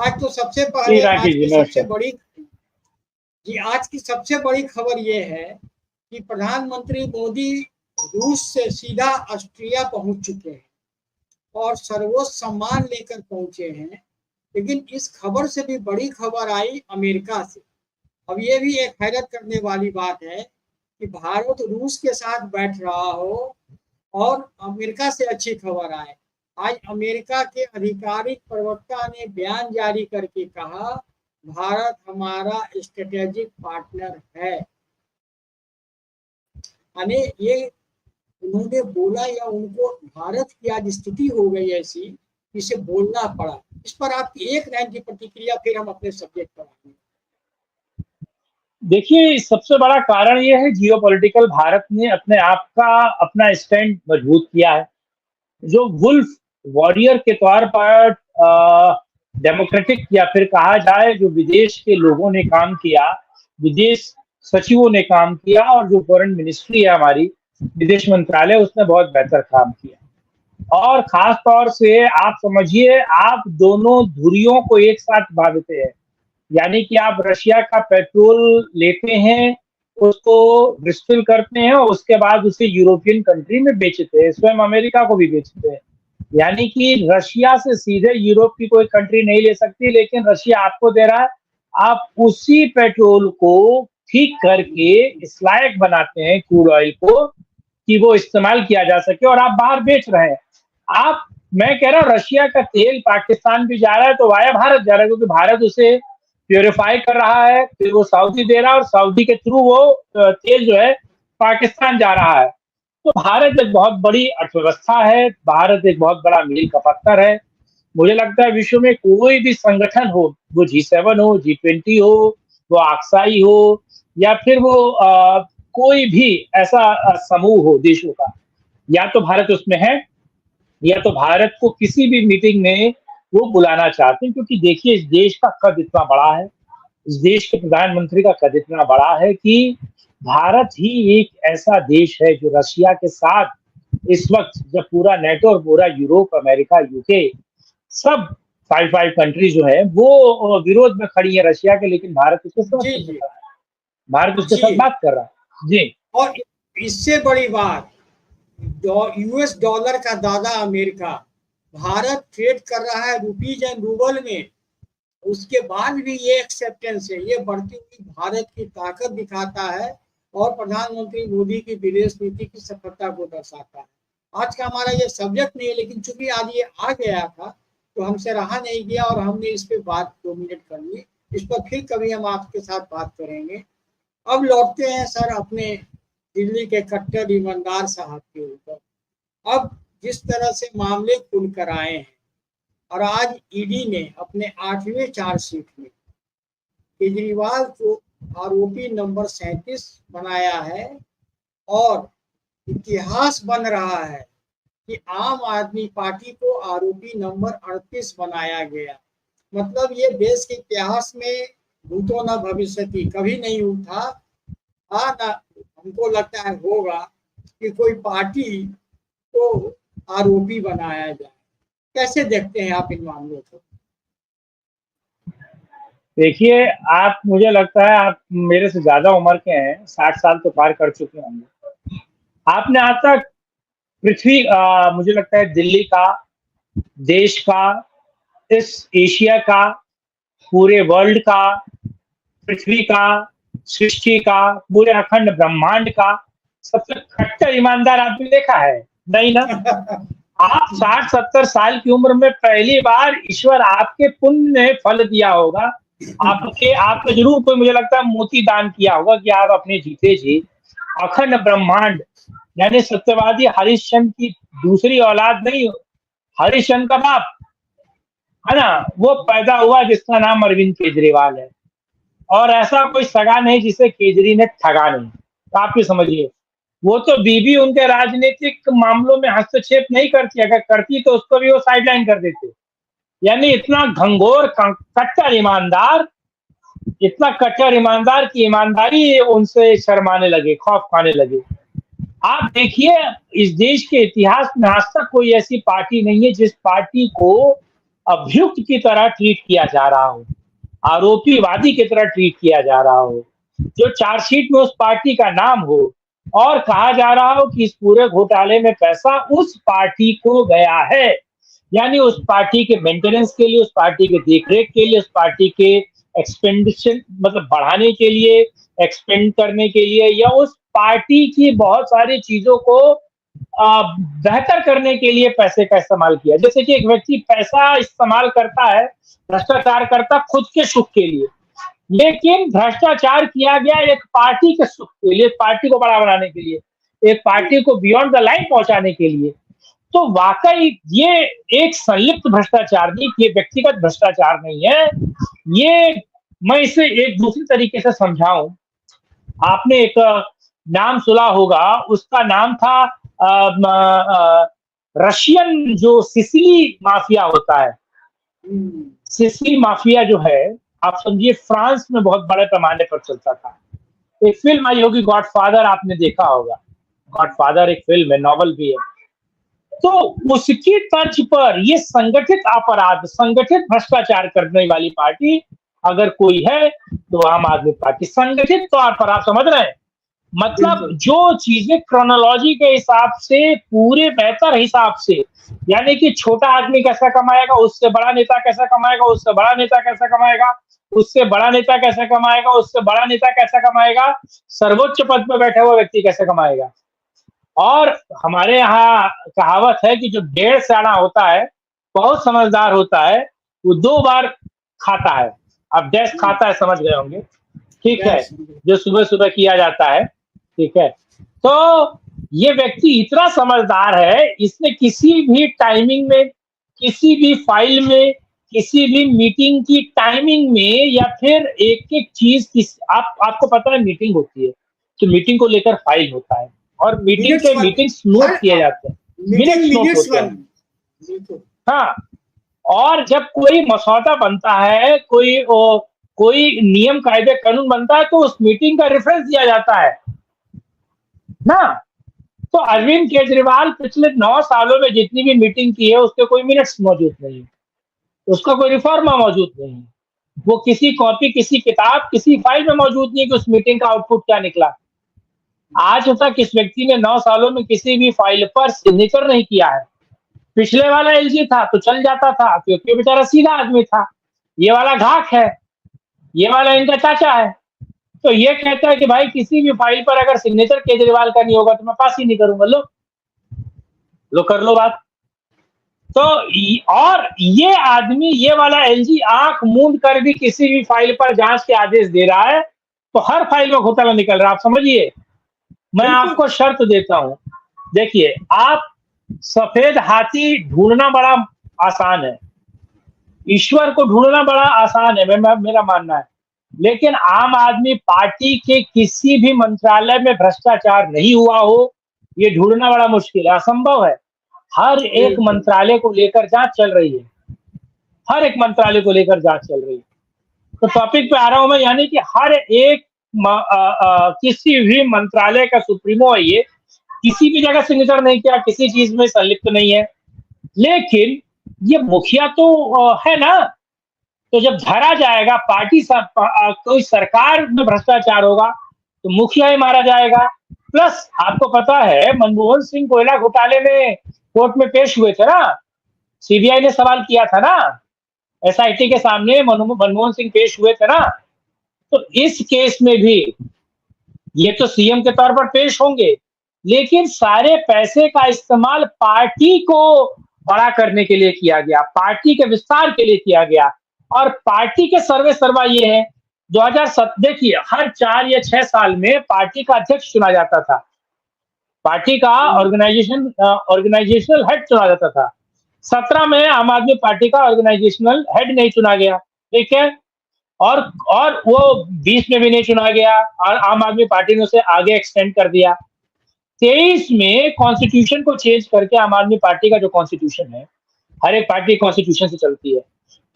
आज तो सबसे पहले आज की सबसे बड़ी खबर ये है कि प्रधानमंत्री मोदी रूस से सीधा ऑस्ट्रिया पहुंच चुके हैं और सर्वोच्च सम्मान लेकर पहुंचे हैं। लेकिन इस खबर से भी बड़ी खबर आई अमेरिका से। अब ये भी एक हैरत करने वाली बात है कि भारत रूस के साथ बैठ रहा हो और अमेरिका से अच्छी खबर आए। आज अमेरिका के आधिकारिक प्रवक्ता ने बयान जारी करके कहा, भारत हमारा स्ट्रेटेजिक पार्टनर है। यानी ये उन्होंने बोला या उनको भारत की आज स्थिति हो गई ऐसी, इसे बोलना पड़ा। इस पर आपकी एक लाइन की प्रतिक्रिया, फिर हम अपने सब्जेक्ट पर आएंगे। देखिए, सबसे बड़ा कारण यह है जियोपॉलिटिकल, भारत ने अपने आप का अपना स्टैंड मजबूत किया है। जो वुल्फ वॉरियर के तौर पर डेमोक्रेटिक या फिर कहा जाए जो विदेश के लोगों ने काम किया, विदेश सचिवों ने काम किया और जो फॉरेन मिनिस्ट्री है हमारी विदेश मंत्रालय, उसने बहुत बेहतर काम किया। और खास तौर से आप समझिए, आप दोनों धुरियों को एक साथ बांधते हैं। यानी कि आप रशिया का पेट्रोल लेते हैं, उसको रिफिल करते हैं और उसके बाद उसे यूरोपियन कंट्री में बेचते हैं, स्वयं अमेरिका को भी बेचते हैं। यानी कि रशिया से सीधे यूरोप की कोई कंट्री नहीं ले सकती, लेकिन रशिया आपको दे रहा है। आप उसी पेट्रोल को ठीक करके इस लायक बनाते हैं क्रूड ऑयल को कि वो इस्तेमाल किया जा सके और आप बाहर बेच रहे हैं। मैं कह रहा हूँ रशिया का तेल पाकिस्तान भी जा रहा है तो वाया भारत जा रहा है, क्योंकि भारत उसे प्योरीफाई कर रहा है, फिर वो सऊदी दे रहा है और सऊदी के थ्रू वो तेल जो है पाकिस्तान जा रहा है। तो भारत एक बहुत बड़ी अर्थव्यवस्था है, भारत एक बहुत बड़ा मील का पत्थर है। मुझे लगता है विश्व में कोई भी संगठन हो, वो G7 हो, G20 हो, वो आक्साई हो या फिर वो कोई भी ऐसा समूह हो देशों का, या तो भारत उसमें है या तो भारत को किसी भी मीटिंग में वो बुलाना चाहते हैं। क्योंकि देखिए, इस देश का कद इतना बड़ा है, इस देश के प्रधानमंत्री का कद इतना बड़ा है कि भारत ही एक ऐसा देश है जो रशिया के साथ इस वक्त, जब पूरा नेटो और पूरा यूरोप, अमेरिका, यूके सब 5 कंट्री जो है वो विरोध में खड़ी है रशिया के, लेकिन भारत उसके साथ भारत उसके साथ बात कर रहा है जी। और इससे बड़ी बात, यूएस डॉलर का दादा अमेरिका, भारत ट्रेड कर रहा है रुपीज एंड रूबल में, उसके बाद भी ये एक्सेप्टेंस है। ये बढ़ती हुई भारत की ताकत दिखाता है और प्रधानमंत्री मोदी की विदेश नीति की सफलता को दर्शाता है। आज का हमारा ये सब्जेक्ट नहीं है, लेकिन चूंकि आज ये आ गया था तो हमसे रहा नहीं गया और हमने इस पे बात 2 मिनट कर ली। इस पर फिर कभी हम आपके साथ बात करेंगे। अब लौटते हैं सर अपने दिल्ली के कट्टर ईमानदार साहब के ऊपर। अब जिस तरह से मामले खुल कर आए हैं और आज ईडी ने अपने 8वें चार्जशीट में केजरीवाल को आरोपी नंबर 37 बनाया है और इतिहास बन रहा है कि आम आदमी पार्टी को आरोपी नंबर 38 बनाया गया। मतलब ये देश के इतिहास में भूतो न भविष्यति कभी नहीं उठा। ना हमको लगता है होगा कि कोई पार्टी को आरोपी बनाया जाए। कैसे देखते हैं आप इन मामलों को? देखिए, आप, मुझे लगता है आप मेरे से ज्यादा उम्र के हैं, 60 साल तो पार कर चुके होंगे। आपने आज तक पृथ्वी, मुझे लगता है दिल्ली का, देश का, इस एशिया का, पूरे वर्ल्ड का, पृथ्वी का, सृष्टि का, पूरे अखंड ब्रह्मांड का सबसे कट्टर ईमानदार आदमी देखा है? नहीं ना। आप 60-70 साल की उम्र में पहली बार ईश्वर आपके पुण्य ने फल दिया होगा। आपने जरूर कोई, मुझे लगता है, मोती दान किया होगा कि आप अपने जीते जी अखंड ब्रह्मांड, यानी सत्यवादी हरिश्चंद्र की दूसरी औलाद नहीं, हरिश्चंद्र का बाप है ना, वो पैदा हुआ जिसका नाम अरविंद केजरीवाल है। और ऐसा कोई सगा नहीं जिसे केजरी ने ठगा नहीं। तो आप भी समझिए, वो तो बीबी उनके राजनीतिक मामलों में हस्तक्षेप नहीं करती, अगर करती तो उसको भी वो साइडलाइन कर देते। यानी इतना घंघोर कट्टर ईमानदार, इतना कट्टर ईमानदार की ईमानदारी उनसे शर्माने लगे, खौफ खाने लगे। आप देखिए, इस देश के इतिहास में आज तक कोई ऐसी पार्टी नहीं है जिस पार्टी को अभियुक्त की तरह ट्रीट किया जा रहा हो, आरोपीवादी की तरह ट्रीट किया जा रहा हो, जो चार्जशीट में उस पार्टी का नाम हो और कहा जा रहा हो कि इस पूरे घोटाले में पैसा उस पार्टी को गया है, यानी उस पार्टी के मेंटेनेंस के लिए, उस पार्टी के देखरेख के लिए, उस पार्टी के एक्सपेंडिशन मतलब बढ़ाने के लिए, एक्सपेंड करने के लिए, या उस पार्टी की बहुत सारी चीजों को बेहतर करने के लिए पैसे का इस्तेमाल किया। जैसे कि एक व्यक्ति पैसा इस्तेमाल करता है, भ्रष्टाचार करता खुद के सुख के लिए, लेकिन भ्रष्टाचार किया गया एक पार्टी के सुख के लिए, पार्टी को बड़ा बनाने के लिए, एक पार्टी को बियॉन्ड द लाइन पहुंचाने के लिए। तो वाकई ये एक संलिप्त भ्रष्टाचार नहीं, ये व्यक्तिगत भ्रष्टाचार नहीं है। ये मैं इसे एक दूसरी तरीके से समझाऊं, आपने एक नाम सुना होगा, उसका नाम था रशियन जो सिसिली माफिया होता है। सिसिली माफिया जो है, आप समझिए फ्रांस में बहुत बड़े पैमाने पर चलता था। एक फिल्म आई होगी गॉडफादर, आपने देखा होगा। गॉडफादर एक फिल्म है, नॉवल भी है। तो उसकी तर्ज पर ये संगठित अपराध, संगठित भ्रष्टाचार करने वाली पार्टी अगर कोई है तो आम आदमी पार्टी। संगठित तौर पर, आप समझ रहे हैं, मतलब जो चीजें क्रोनोलॉजी के हिसाब से, पूरे बेहतर हिसाब से, यानी कि छोटा आदमी कैसा कमाएगा, उससे बड़ा नेता कैसा कमाएगा, उससे बड़ा नेता कैसा कमाएगा, उससे बड़ा नेता कैसा कमाएगा, उससे बड़ा नेता कैसा कमाएगा, सर्वोच्च पद पर बैठा हुआ व्यक्ति कैसे कमाएगा। और हमारे यहाँ कहावत है कि जो 1.5 सियाना होता है, बहुत समझदार होता है, वो 2 बार खाता है। अब डैश खाता है, समझ गए होंगे, ठीक है, जो सुबह सुबह किया जाता है, ठीक है। तो ये व्यक्ति इतना समझदार है, इसने किसी भी टाइमिंग में, किसी भी फाइल में, किसी भी मीटिंग की टाइमिंग में, या फिर एक एक चीज आपको पता है मीटिंग होती है तो मीटिंग को लेकर फाइल होता है, और मीटिंग के मीटिंग्स नोट किए जाते हैं, मिनट्स नोट होते हैं। हाँ, और जब कोई मसौदा बनता है, कोई नियम कायदे कानून बनता है, तो उस मीटिंग का रेफरेंस दिया जाता है ना। तो अरविंद केजरीवाल पिछले 9 सालों में जितनी भी मीटिंग की है, उसके कोई मिनट्स मौजूद नहीं है, उसका कोई रिफॉर्मा मौजूद नहीं है, वो किसी कॉपी, किसी किताब, किसी फाइल में मौजूद नहीं कि उस मीटिंग का आउटपुट क्या निकला। आज तक इस व्यक्ति ने 9 सालों में किसी भी फाइल पर सिग्नेचर नहीं किया है। पिछले वाला एलजी था तो चल जाता था, क्योंकि बेचारा सीधा आदमी था। ये वाला घाक है, ये वाला इनका चाचा है, तो ये कहता है कि भाई किसी भी फाइल पर अगर सिग्नेचर केजरीवाल का नहीं होगा तो मैं पास ही नहीं करूंगा। लो कर लो बात। तो और ये आदमी, ये वाला एलजी आंख मूंद कर भी किसी भी फाइल पर जांच के आदेश दे रहा है, तो हर फाइल में घोटाला निकल रहा है। आप समझिए, मैं आपको शर्त देता हूं, देखिए, आप सफेद हाथी ढूंढना बड़ा आसान है, ईश्वर को ढूंढना बड़ा आसान है, मेरा मानना है, लेकिन आम आदमी पार्टी के किसी भी मंत्रालय में भ्रष्टाचार नहीं हुआ हो, ये ढूंढना बड़ा मुश्किल है, असंभव है। हर एक मंत्रालय को लेकर जांच चल रही है, हर एक मंत्रालय को लेकर जांच चल रही है। तो टॉपिक पे आ रहा हूं मैं, यानी कि हर एक किसी भी मंत्रालय का सुप्रीमो है, ये किसी भी जगह सिग्नेचर नहीं किया, किसी चीज में संलिप्त नहीं है, लेकिन ये मुखिया तो है ना। तो जब धरा जाएगा, पार्टी कोई सरकार में भ्रष्टाचार होगा तो मुखिया ही मारा जाएगा। प्लस आपको पता है, मनमोहन सिंह कोयला घोटाले में कोर्ट में पेश हुए थे ना, सीबीआई ने सवाल किया था ना, एसआईटी के सामने मनमोहन सिंह पेश हुए थे ना। तो इस केस में भी ये तो सीएम के तौर पर पेश होंगे, लेकिन सारे पैसे का इस्तेमाल पार्टी को बड़ा करने के लिए किया गया, पार्टी के विस्तार के लिए किया गया। और पार्टी के सर्वे सर्वा ये है, 2007 देखिए, हर 4 या 6 साल में पार्टी का अध्यक्ष चुना जाता था, पार्टी का ऑर्गेनाइजेशनल हेड चुना जाता था। 17 में आम आदमी पार्टी का ऑर्गेनाइजेशनल हेड नहीं चुना गया, ठीक है, और वो 20 में भी नहीं चुना गया, और आम आदमी पार्टी ने उसे आगे एक्सटेंड कर दिया। 23 में कॉन्स्टिट्यूशन को चेंज करके, आम आदमी पार्टी का जो कॉन्स्टिट्यूशन है, हर एक पार्टी कॉन्स्टिट्यूशन से चलती है,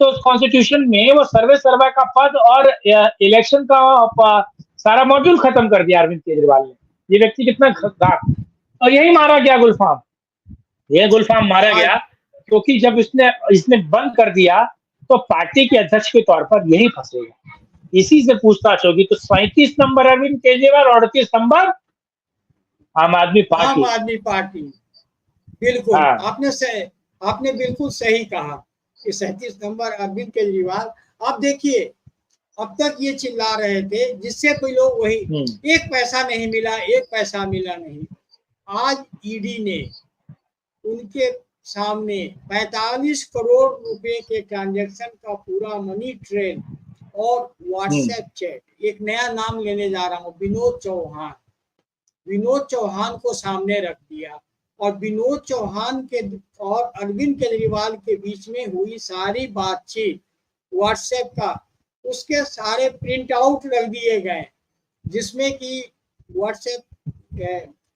तो उस कॉन्स्टिट्यूशन में वो सर्वे सर्वा का पद और इलेक्शन का सारा मॉड्यूल खत्म कर दिया अरविंद केजरीवाल ने। ये व्यक्ति कितना घात, और यही मारा गया गुलफाम, ये गुलफाम मारा गया। क्योंकि जब इसने बंद कर दिया तो पार्टी के अध्यक्ष के तौर पर यही फंसेगा, इसी से पूछताछ होगी। तो 37 नंबर अरविंद केजरीवाल और 38 नंबर आम आदमी पार्टी। आम आदमी पार्टी, बिल्कुल। हाँ। आपने बिल्कुल सही कहा कि 37 नंबर अरविंद केजरीवाल। अब देखिए, अब तक ये चिल्ला रहे थे, जिससे कोई लोग वही, एक पैसा नहीं मिला, एक पैसा मिला नहीं। आज ईडी ने उनके सामने 45 करोड़ रुपए के ट्रांजैक्शन का पूरा मनी ट्रेल और व्हाट्सएप चैट, एक नया नाम लेने जा रहा हूँ, विनोद चौहान को सामने रख दिया। और विनोद चौहान के और अरविंद केजरीवाल के बीच में हुई सारी बातचीत व्हाट्सएप का, उसके सारे प्रिंट आउट रख दिए गए, जिसमें कि व्हाट्सएप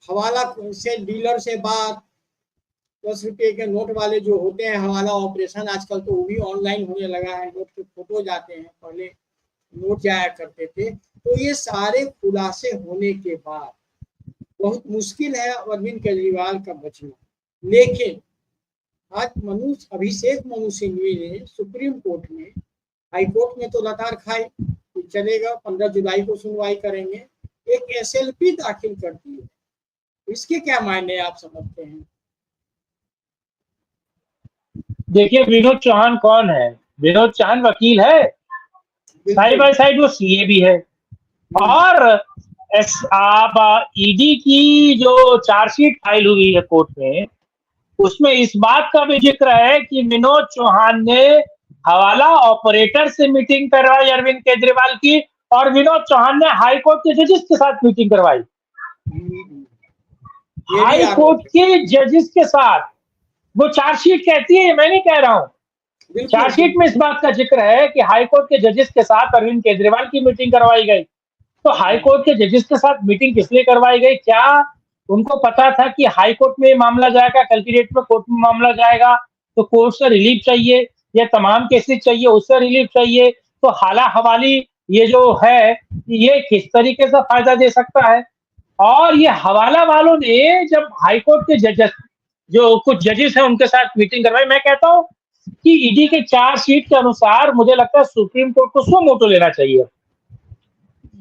हवाला से, डीलर से बात, 10 रुपये के नोट वाले जो होते हैं हवाला ऑपरेशन, आजकल तो वो भी ऑनलाइन होने लगा है, नोट के फोटो जाते हैं, पहले नोट जाया करते थे। तो ये सारे खुलासे होने के बाद बहुत मुश्किल है अरविंद केजरीवाल का बचना। लेकिन आज अभिषेक मनु सिंघवी ने सुप्रीम कोर्ट में, हाई कोर्ट में तो लतार खाई, चलेगा, 15 जुलाई को सुनवाई करेंगे, एक SLP दाखिल कर दी है। इसके क्या मायने आप समझते हैं? देखिए, विनोद चौहान कौन है? विनोद चौहान वकील है, साइड बाय साइड वो CA भी है। और ईडी की जो चार्जशीट फाइल हुई है कोर्ट में, उसमें इस बात का भी जिक्र है कि विनोद चौहान ने हवाला ऑपरेटर से मीटिंग करवाई अरविंद केजरीवाल की, और विनोद चौहान ने हाई कोर्ट के जजेस के साथ मीटिंग करवाई। हाई कोर्ट के जजेस के साथ, वो चार्जशीट कहती है, मैं नहीं कह रहा हूं, चार्जशीट में इस बात का जिक्र है कि हाई कोर्ट के जजेस के साथ अरविंद केजरीवाल की मीटिंग करवाई गई। तो हाई कोर्ट के जजेस के साथ मीटिंग किस लिए करवाई गई? क्या उनको पता था कि हाई कोर्ट में मामला जाएगा, कल की डेट में कोर्ट में मामला जाएगा, तो कोर्ट से रिलीफ चाहिए, या तमाम केसेस चाहिए उससे रिलीफ चाहिए? तो हाला हवाली ये जो है, ये किस तरीके से फायदा दे सकता है? और ये हवाला वालों ने जब हाई कोर्ट के जजेस, जो कुछ जजेस हैं, उनके साथ मीटिंग करवाई, मैं कहता हूं कि ईडी के चार्जशीट के अनुसार मुझे लगता है सुप्रीम कोर्ट को सो मोटो लेना चाहिए।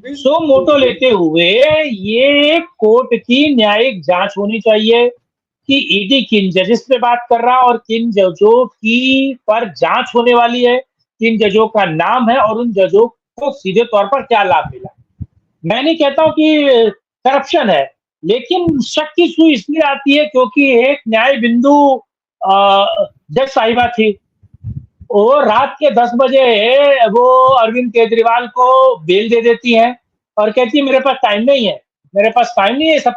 सो मोटो लेते हुए ये कोर्ट की न्यायिक जांच होनी चाहिए कि ईडी किन जजेस पे बात कर रहा है और किन जजों की पर जांच होने वाली है, किन जजों का नाम है और उन जजों को सीधे तौर पर क्या लाभ मिला। मैं नहीं कहता हूं कि करप्शन है, लेकिन शक की सुई इसलिए आती है क्योंकि एक न्याय बिंदु जज साहिबा थी, वो रात के 10 बजे वो अरविंद केजरीवाल को बेल दे देती हैं और कहती है मेरे पास टाइम नहीं है, मेरे पास टाइम नहीं है सब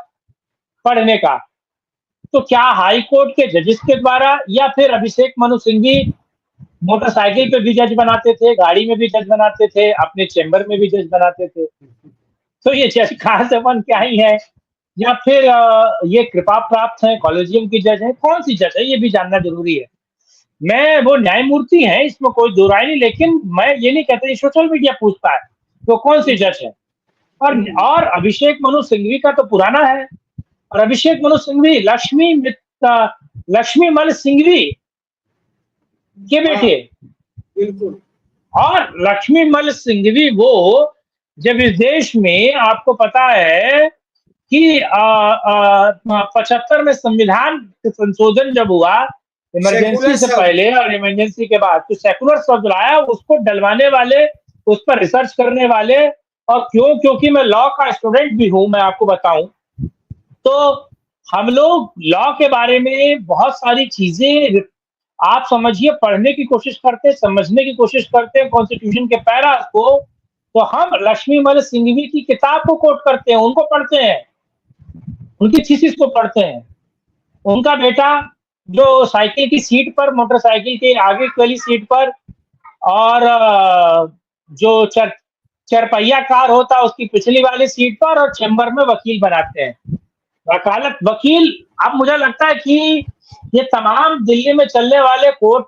पढ़ने का। तो क्या हाई कोर्ट के जजेस के द्वारा, या फिर अभिषेक मनु सिंघवी मोटरसाइकिल पे भी जज बनाते थे, गाड़ी में भी जज बनाते थे, अपने चेंबर में भी जज बनाते थे, तो ये जज कहां से बन के आई है? या फिर ये कृपा प्राप्त है, कॉलेजियम की जज है? कौन सी जज है ये भी जानना जरूरी है। मैं, वो न्यायमूर्ति है, इसमें कोई दो राय नहीं, लेकिन मैं ये नहीं कहता, सोशल मीडिया पूछता है तो कौन सी जज है। और अभिषेक मनु सिंघवी का तो पुराना है, और अभिषेक मनु सिंघवी लक्ष्मी मल सिंघवी के बेटे, बिल्कुल। और लक्ष्मी मल सिंघवी वो जब इस देश में, आपको पता है कि 75 में संविधान संशोधन जब हुआ, इमरजेंसी से पहले और इमरजेंसी के बाद, तो सेकुलर शब्द लाया, उसको डलवाने वाले, उस पर रिसर्च करने वाले, और क्योंकि मैं लॉ का स्टूडेंट भी हूं, मैं आपको बताऊं, तो हम लोग लॉ के बारे में बहुत सारी चीजें, आप समझिए, पढ़ने की कोशिश करते हैं, समझने की कोशिश करते हैं कॉन्स्टिट्यूशन के पैरा को, तो हम लक्ष्मी मल सिंघवी की किताब को कोट करते हैं, उनको पढ़ते हैं, उनकी थीसिस को पढ़ते हैं। उनका बेटा जो साइकिल की सीट पर, मोटरसाइकिल के आगे वाली सीट पर, और जो चरपहिया कार होता है उसकी पिछली वाली सीट पर, और चेंबर में वकील बनाते हैं, वकालत वकील। अब मुझे लगता है कि ये तमाम दिल्ली में चलने वाले कोर्ट,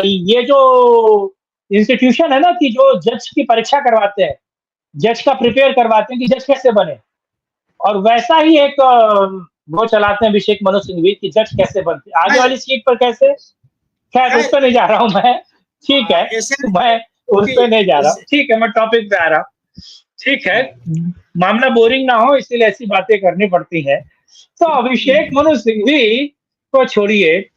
ये जो इंस्टीट्यूशन है ना, कि जो जज की परीक्षा करवाते हैं, जज का प्रिपेयर करवाते हैं कि जज कैसे बने, और वैसा ही एक वो चलाते हैं अभिषेक मनु सिंघवी की जज कैसे बनते, आगे वाली सीट पर कैसे, खैर उस पर नहीं जा रहा हूं मैं, ठीक है, मैं उस पर नहीं जा रहा हूँ, ठीक है, मैं टॉपिक पे आ रहा हूँ, ठीक है, मामला बोरिंग ना हो इसीलिए ऐसी बातें करनी पड़ती है। तो अभिषेक मनु सिंघवी को छोड़िए,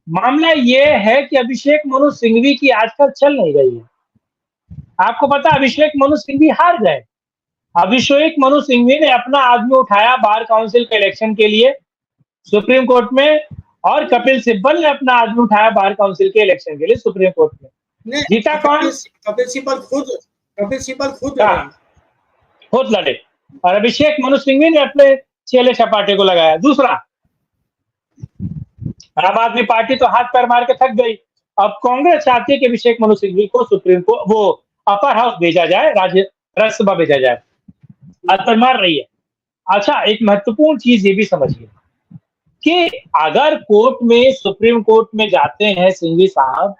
मामला ये है कि अभिषेक मनु सिंघवी की आजकल चल नहीं रही है। आपको पता है अभिषेक मनु सिंघवी हार गए। अभिषेक मनु सिंघवी ने अपना आदमी उठाया बार काउंसिल के इलेक्शन के लिए सुप्रीम कोर्ट में, और कपिल सिब्बल ने अपना आदमी उठाया बार काउंसिल के इलेक्शन के लिए सुप्रीम कोर्ट में। जीता कौन? कपिल सिब्बल खुद लड़े, और अभिषेक मनु सिंघवी ने अपने चेले चपाटे को लगाया। दूसरा, आम आदमी पार्टी तो हाथ पैर मार के थक गई, अब कांग्रेस चाहती है कि अभिषेक मनु सिंघवी को सुप्रीम को वो अपर हाउस भेजा जाए, राज्यसभा भेजा जाए, हाथ पैर मार रही है। अच्छा, एक महत्वपूर्ण चीज ये भी समझिए कि अगर कोर्ट में, सुप्रीम कोर्ट में जाते हैं सिंघवी साहब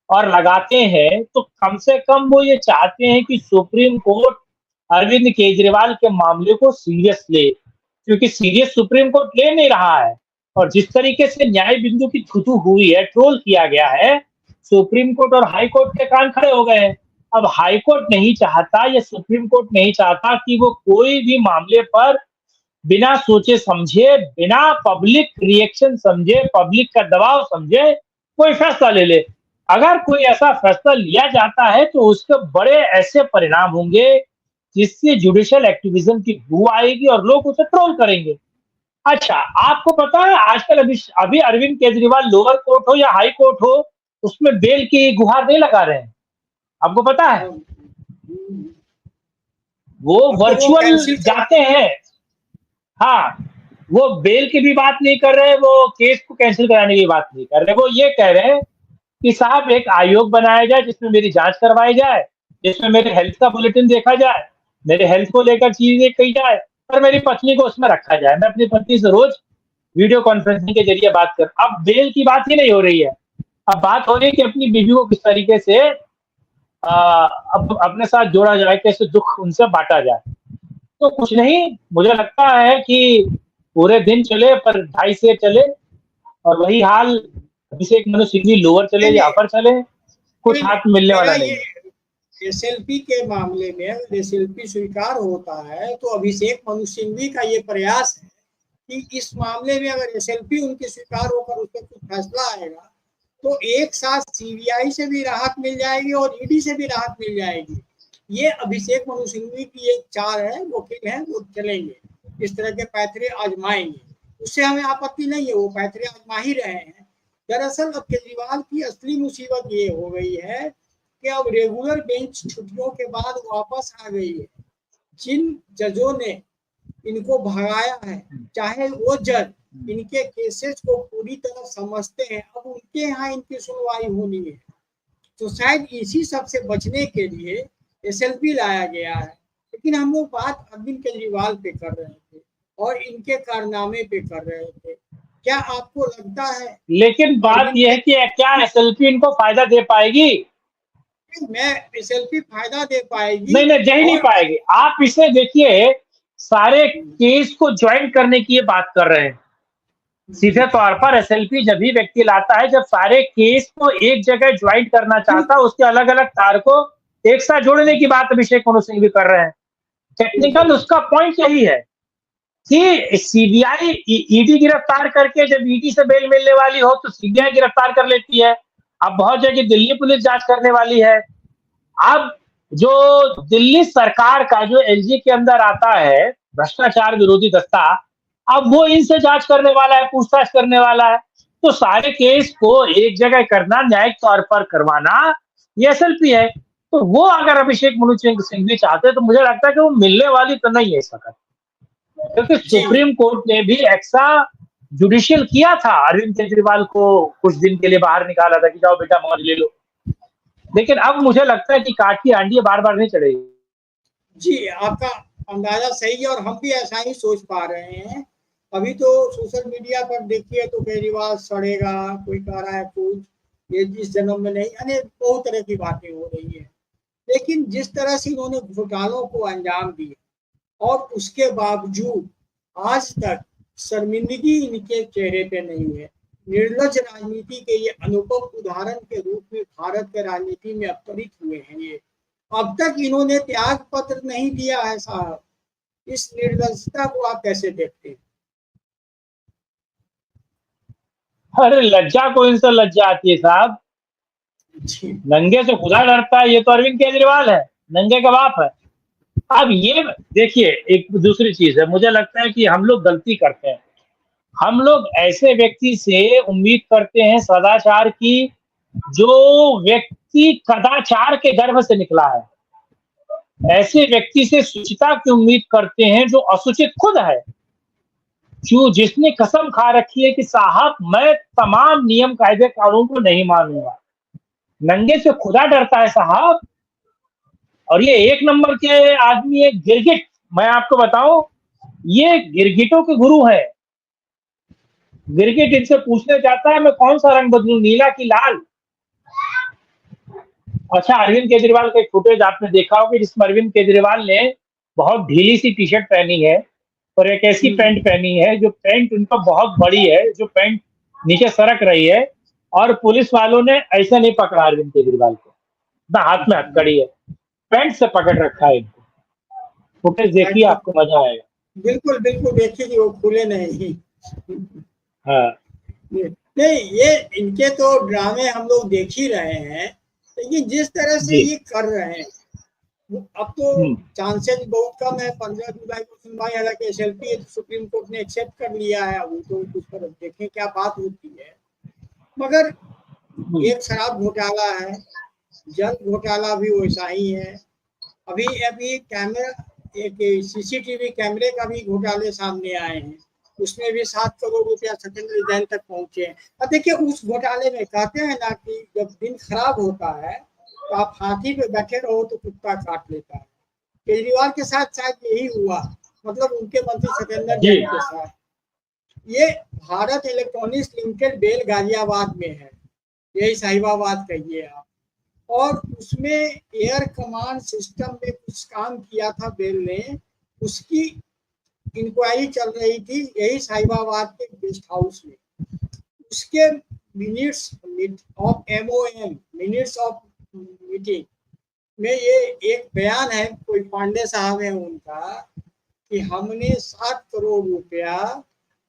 और लगाते हैं, तो कम से कम वो ये चाहते हैं कि सुप्रीम कोर्ट अरविंद केजरीवाल के मामले को सीरियस ले, क्योंकि सीरियस सुप्रीम कोर्ट ले नहीं रहा है। और जिस तरीके से न्याय बिंदु की थुथु हुई है, ट्रोल किया गया है, सुप्रीम कोर्ट और हाई कोर्ट के कान खड़े हो गए हैं। अब हाई कोर्ट नहीं चाहता या सुप्रीम कोर्ट नहीं चाहता कि वो कोई भी मामले पर बिना सोचे समझे, बिना पब्लिक रिएक्शन समझे, पब्लिक का दबाव समझे कोई फैसला ले ले। अगर कोई ऐसा फैसला लिया जाता है तो उसके बड़े ऐसे परिणाम होंगे जिससे जुडिशियल एक्टिविज्म की बू आएगी और लोग उसे ट्रोल करेंगे। अच्छा, आपको पता है आजकल अभी अरविंद केजरीवाल लोअर कोर्ट हो या हाई कोर्ट हो, उसमें बेल की गुहार नहीं लगा रहे हैं, आपको पता है? वो वर्चुअल जाते हैं। हाँ, वो बेल की भी बात नहीं कर रहे, वो केस को कैंसिल कराने की बात नहीं कर रहे, वो ये कह रहे हैं कि साहब एक आयोग बनाया जाए जिसमें मेरी जांच करवाई जाए, जिसमें मेरे हेल्थ का बुलेटिन देखा जाए, मेरे हेल्थ को लेकर चीजें कही जाए, और मेरी पत्नी को उसमें रखा जाए, मैं अपनी पत्नी से रोज वीडियो कॉन्फ्रेंसिंग के जरिए बात कर। अब बेल की बात ही नहीं हो रही है, अब बात हो रही है कि अपनी बीवी को किस तरीके से अब अपने साथ जोड़ा जाए, कैसे दुख उनसे बांटा जाए। तो कुछ नहीं, मुझे लगता है कि पूरे दिन चले पर 2.5 से चले, और वही हाल अभिषेक मनु सिंघवी लोअर चले या अपर चले, कुछ हाथ मिलने वाला नहीं। एसएलपी के मामले में अगर एसएलपी स्वीकार होता है तो अभिषेक मनु सिंघवी का ये प्रयास है कि इस मामले में अगर एसएलपी उनके स्वीकार होकर उस पर कुछ फैसला आएगा तो एक साथ सीबीआई से भी राहत मिल जाएगी और ईडी से भी राहत मिल जाएगी। ये अभिषेक मनु सिंघवी की एक चाल है, वकील हैं, वो चलेंगे, इस तरह के पैतरे आजमाएंगे, उससे हमें आपत्ति नहीं है, वो पैतरे आजमा ही रहे हैं। दरअसल अब केजरीवाल की असली मुसीबत ये हो गई है कि अब रेगुलर बेंच छुट्टियों के बाद वापस आ गई है। जिन जजों ने इनको भगाया है, चाहे वो जज इनके केसेस को पूरी तरह समझते हैं, अब उनके यहाँ इनकी सुनवाई होनी है। तो शायद इसी सब से बचने के लिए एसएलपी लाया गया है। लेकिन हम लोग बात अरविंद केजरीवाल पे कर रहे थे और इनके कारनामे पे कर रहे थे। क्या आपको लगता है? लेकिन बात यह है कि क्या एसएलपी इनको फायदा दे पाएगी? मैं एसएलपी फायदा दे पाएगी? नहीं, दे ही नहीं पाएगी। आप इसे देखिए, सारे केस को ज्वाइन करने की ये बात कर रहे हैं। सीधे तौर पर एसएलपी जब भी व्यक्ति लाता है, जब सारे केस को एक जगह ज्वाइंट करना चाहता है, उसके अलग अलग तार को एक साथ जोड़ने की बात अभिषेक मनु सिंघवी कर रहे हैं। टेक्निकल उसका पॉइंट यही है कि सीबीआई ईडी गिरफ्तार करके, जब ईडी से बेल मिलने वाली हो तो सीबीआई गिरफ्तार कर लेती है। अब बहुत जगह दिल्ली पुलिस जांच करने वाली है। अब जो दिल्ली सरकार का जो एलजी के अंदर आता है भ्रष्टाचार विरोधी दस्ता, अब वो इनसे जांच करने वाला है, पूछताछ करने वाला है। तो सारे केस को एक जगह करना, न्यायिक तौर पर करवाना, ये एसएलपी है। तो वो अगर अभिषेक मनु सिंघवी चाहते तो मुझे लगता है कि वो मिलने वाली तो नहीं है इस वक्त, क्योंकि सुप्रीम कोर्ट ने भी एक्स्ट्रा जुडिशियल किया था, अरविंद केजरीवाल को कुछ दिन के लिए बाहर निकाला था कि जाओ बेटा मौज ले लो। लेकिन अब मुझे लगता है कि काट की आंडियां बार बार नहीं चढ़ेगी। जी, आपका अंदाजा सही है और हम भी ऐसा ही सोच पा रहे हैं। अभी तो सोशल मीडिया पर देखिए तो केजरीवाल सड़ेगा, कोई कह रहा है कुछ, ये इस जन्म में नहीं, यानी बहुत तरह की बातें हो रही है। लेकिन जिस तरह से इन्होंने घोटालों को अंजाम दिया और उसके बावजूद आज तक शर्मिंदगी इनके चेहरे पे नहीं है। निर्लज राजनीति के ये अनुपम उदाहरण के रूप में भारत के राजनीति में अवतरित हुए हैं। ये अब तक इन्होंने त्याग पत्र नहीं दिया है साहब। इस निर्लजता को आप कैसे देखते हैं? अरे लज्जा को इनसे लज्जा आती है साहब। जी नंगे से खुदा डरता है, ये तो अरविंद केजरीवाल है, नंगे का बाप है। अब ये देखिए, एक दूसरी चीज है, मुझे लगता है कि हम लोग गलती करते हैं। हम लोग ऐसे व्यक्ति से उम्मीद करते हैं सदाचार की, जो व्यक्ति कदाचार के गर्भ से निकला है। ऐसे व्यक्ति से शुचिता की उम्मीद करते हैं जो अशुचित खुद है, जो जिसने कसम खा रखी है कि साहब मैं तमाम नियम कायदे कानून को नहीं मानूंगा। नंगे से खुदा डरता है साहब। और ये एक नंबर के आदमी है गिरगिट। मैं आपको बताऊं, ये गिरगिटों के गुरु है। गिरगिट इनसे पूछने जाता है मैं कौन सा रंग बदलूं, नीला की लाल। अच्छा, अरविंद केजरीवाल का एक फुटेज आपने देखा होगा जिसमें अरविंद केजरीवाल ने बहुत ढीली सी टी शर्ट पहनी है और एक ऐसी पैंट पहनी है जो पैंट उनका बहुत बड़ी है, जो पैंट नीचे सरक रही है, और पुलिस वालों ने ऐसा नहीं पकड़ा अरविंद केजरीवाल को ना, हाथ में हथकड़ी है, पैंट से पकड़ रखा है इनको। फुटेज देखिए, आपको मजा आएगा। बिल्कुल बिल्कुल देखिए कि वो खुले नहीं। हाँ नहीं, ये इनके तो ड्रामे हम लोग देख ही रहे हैं, लेकिन जिस तरह से ये कर रहे हैं, अब तो चांसेस बहुत कम है। 15 जुलाई को सुनवाई, हालांकि एसएलपी सुप्रीम कोर्ट ने एक्सेप्ट कर लिया है। वो तो कुछ पर देखें क्या बात होती है। मगर एक शराब घोटाला है, जल घोटाला भी वैसा ही है। अभी कैमरा, एक सीसीटीवी कैमरे का भी घोटाले सामने आए हैं, उसमें भी 7 करोड़ रुपया सत्येंद्र जैन तक पहुंचे हैं। अब देखिए, उस घोटाले में कहते हैं ना कि जब दिन खराब होता है तो आप हाथी पे बैठे रहो तो कुत्ता काट लेता है। केजरीवाल के साथ शायद यही हुआ, मतलब उनके मंत्री सत्येंद्र जैन के साथ। ये भारत इलेक्ट्रॉनिक्स लिमिटेड बेल गाजियाबाद में है, यही साहिबाबाद कहिए आप, और उसमें एयर कमांड सिस्टम में कुछ काम किया था बेल ने, उसकी इंक्वायरी चल रही थी यही साहिबाबाद के गेस्ट हाउस में। उसके minutes of MOM, minutes of meeting में ये एक बयान है, कोई पांडे साहब है उनका, कि हमने 7 करोड़ रुपया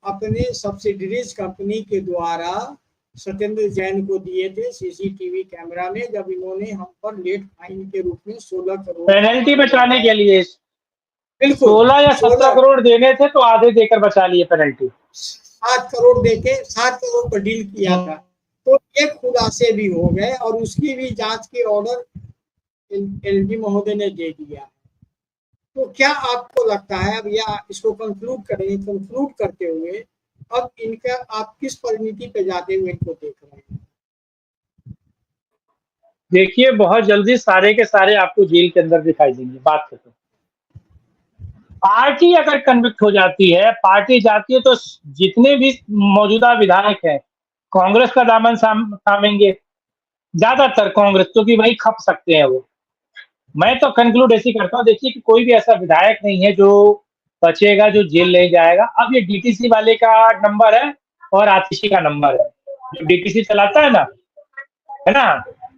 अपने सब्सिडरीज कंपनी के द्वारा सत्येंद्र जैन को दिए थे सीसीटीवी कैमरा में, जब इन्होंने हम पर लेट फाइन के रूप में 16 करोड़ पेनल्टी बचाने के लिए। बिल्कुल 16 या 17 करोड़ देने थे तो आधे देकर बचा लिए पेनल्टी। 7 करोड़ देके 7 करोड़ पर डील किया था। तो ये खुलासे भी हो गए और उसकी भी जांच के ऑर्डर LG महोदय ने दे दिया। तो क्या आपको लगता है, अब या इसको कंक्लूड करें, कंक्लूड करते हुए अब इनका आप किस परिणति पे जाते हुए इनको देख रहे हैं? देखिए, बहुत जल्दी सारे के सारे आपको जेल के अंदर दिखाई देंगे। बात खत्म। पार्टी अगर कन्विक्ट हो जाती है, पार्टी जाती है, तो जितने भी मौजूदा विधायक हैं कांग्रेस का दामन थामेंगे, ज्यादातर कांग्रेस, क्योंकि वही खप सकते हैं वो। मैं तो कंक्लूड ऐसी करता हूँ, देखिए कि कोई भी ऐसा विधायक नहीं है जो बचेगा, जो जेल नहीं जाएगा। अब ये डीटीसी वाले का नंबर है और आतिशी का नंबर है, जो डीटीसी चलाता है ना,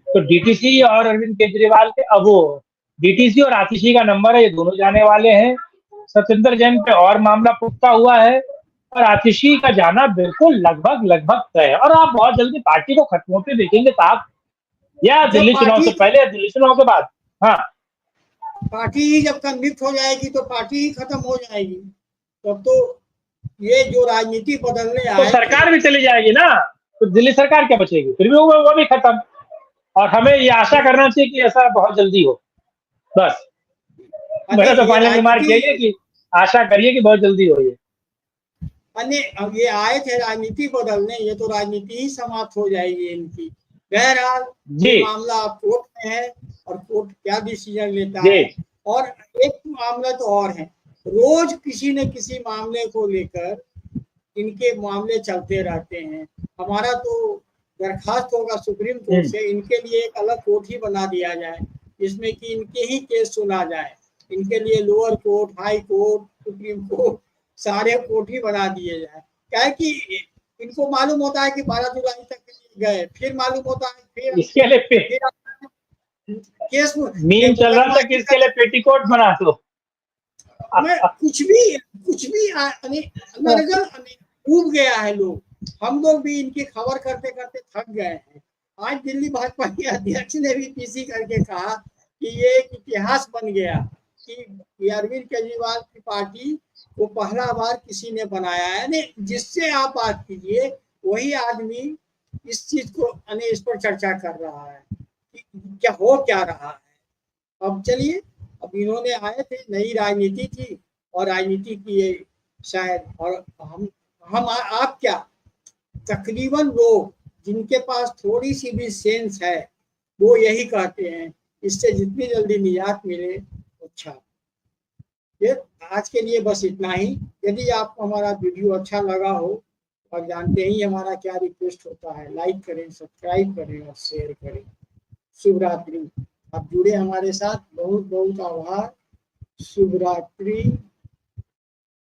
तो डीटीसी और अरविंद केजरीवाल के, अब वो डीटीसी और आतिशी का नंबर है, ये दोनों जाने वाले हैं। सत्येंद्र जैन पे और मामला पुख्ता हुआ है और आतिशी का जाना बिल्कुल लगभग तय है। और आप बहुत जल्दी पार्टी को खत्म होते देखेंगे साहब, या दिल्ली चुनाव से पहले या दिल्ली चुनाव के बाद। हाँ, पार्टी ही जब कन्विक्ट हो जाएगी तो पार्टी ही खत्म हो जाएगी। तब तो ये जो राजनीति बदलने तो आए, सरकार भी चली जाएगी ना, तो दिल्ली सरकार क्या बचेगी, फिर भी वो भी खत्म। और हमें ये आशा करना चाहिए कि ऐसा बहुत जल्दी हो। बस मेरा तो फाइनल रिमार्क यही है कि आशा करिए कि बहुत जल्दी हो। ये आए थे राजनीति बदलने, ये तो राजनीति ही समाप्त हो जाएगी इनकी। बहरहाल ये मामला कोर्ट में है और कोर्ट क्या डिसीजन लेता है। और एक मामला तो और है, रोज किसी न किसी मामले को लेकर इनके मामले चलते रहते हैं। हमारा तो दरखास्त होगा सुप्रीम कोर्ट से, इनके लिए एक अलग कोर्ट ही बना दिया जाए जिसमें कि इनके ही केस सुना जाए। इनके लिए lower court, high court, supreme court, सारे कोर्ट ही बना दिए जाए। क्या है कि इनको मालूम होता है कि 12 जुलाई तक गए, फिर मालूम होता है फिर इसके लिए केस मीम चल रहा था कि इसके लिए पेटीकोट बना दो। मैं कुछ भी अनर्गल उब गया है लोग। हम लोग भी इनकी खबर करते करते थक गए हैं। आज दिल्ली भाजपा के अध्यक्ष ने भी पीसी करके कहा कि ये एक इतिहास बन गया कि अरविंद केजरीवाल की पार्टी को पहला बार किसी ने बनाया है। यानी जिससे आप बात कीजिए वही आदमी इस चीज को इस पर चर्चा कर रहा है कि क्या हो क्या रहा है। अब चलिए, अब इन्होंने आए थे, नई राजनीति थी और राजनीति की शायद, और हम आप क्या, तकरीबन लोग जिनके पास थोड़ी सी भी सेंस है वो यही कहते हैं इससे जितनी जल्दी निजात मिले अच्छा। ये आज के लिए बस इतना ही। यदि आपको हमारा वीडियो अच्छा लगा हो, और जानते ही हमारा क्या रिक्वेस्ट होता है, लाइक करें, सब्सक्राइब करें और शेयर करें। शुभ रात्रि। आप जुड़े हमारे साथ, बहुत बहुत आभार। शुभ रात्रि।